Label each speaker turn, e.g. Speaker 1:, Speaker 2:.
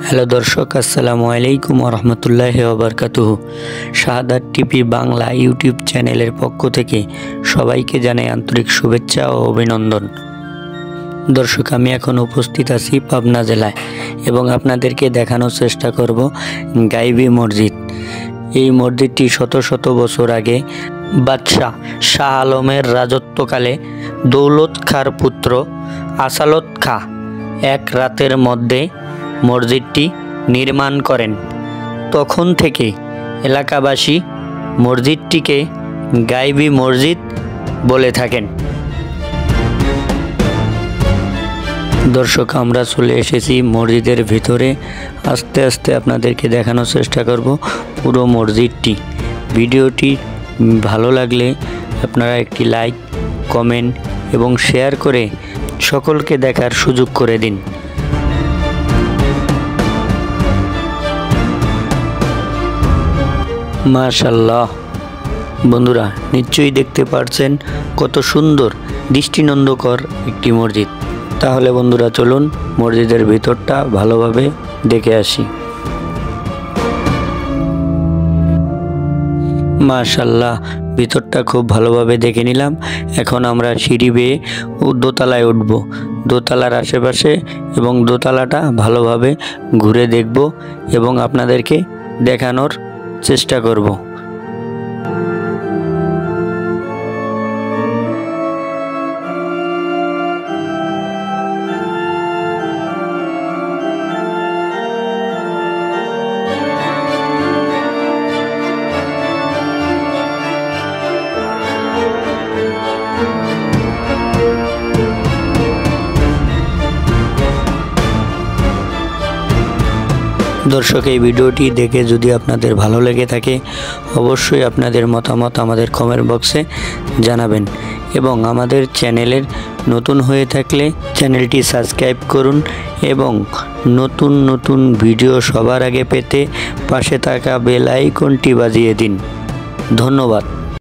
Speaker 1: Hello দর্শক, আসসালামু আলাইকুম রহমতুল্লাহি ওয়া বারাকাতুহু। শাহাদাত টিভি বাংলা ইউটিউব চ্যানেলের পক্ষ থেকে সবাইকে জানাই আন্তরিক শুভেচ্ছা ও অভিনন্দন। দর্শক, আমি এখন উপস্থিত আছি পাবনা জেলায় এবং আপনাদেরকে দেখানোর চেষ্টা করব গাইবী মসজিদ। এই মসজিদটি শত শত বছর আগে বাদশাহ শাহ আলমের রাজত্বকালে দৌলত খাঁর পুত্র আসালত খাঁ এক রাতের মধ্যে মসজিদটি নির্মাণ করেন। তখন থেকে এলাকাবাসী মসজিদটিকে গাইবী মসজিদ বলে থাকেন। দর্শক, আমরা চলে এসেছি মসজিদের ভিতরে। আস্তে আস্তে আপনাদেরকে দেখানোর চেষ্টা করব পুরো মসজিদটি। ভিডিওটি ভালো লাগলে আপনারা একটি লাইক, কমেন্ট এবং শেয়ার করে সকলকে দেখার সুযোগ করে দিন। মাশাআল্লাহ, বন্ধুরা নিশ্চয়ই দেখতে পাচ্ছেন কত সুন্দর দৃষ্টিনন্দকর একটি মসজিদ। তাহলে বন্ধুরা চলুন মসজিদের ভিতরটা ভালোভাবে দেখে আসি। মাশাআল্লাহ, ভিতরটা খুব ভালোভাবে দেখে নিলাম। এখন আমরা সিঁড়ি বেয়ে দোতলায় উঠব। দোতলার আশেপাশে এবং দোতলাটা ভালোভাবে ঘুরে দেখব এবং আপনাদেরকে দেখানোর চেষ্টা করব। দর্শক, এই ভিডিওটি দেখে যদি আপনাদের ভালো লেগে থাকে অবশ্যই আপনাদের মতামত আমাদের কমেন্ট বক্সে জানাবেন এবং আমাদের চ্যানেলের নতুন হয়ে থাকলে চ্যানেলটি সাবস্ক্রাইব করুন এবং নতুন নতুন ভিডিও সবার আগে পেতে পাশে থাকা বেল আইকনটি বাজিয়ে দিন। ধন্যবাদ।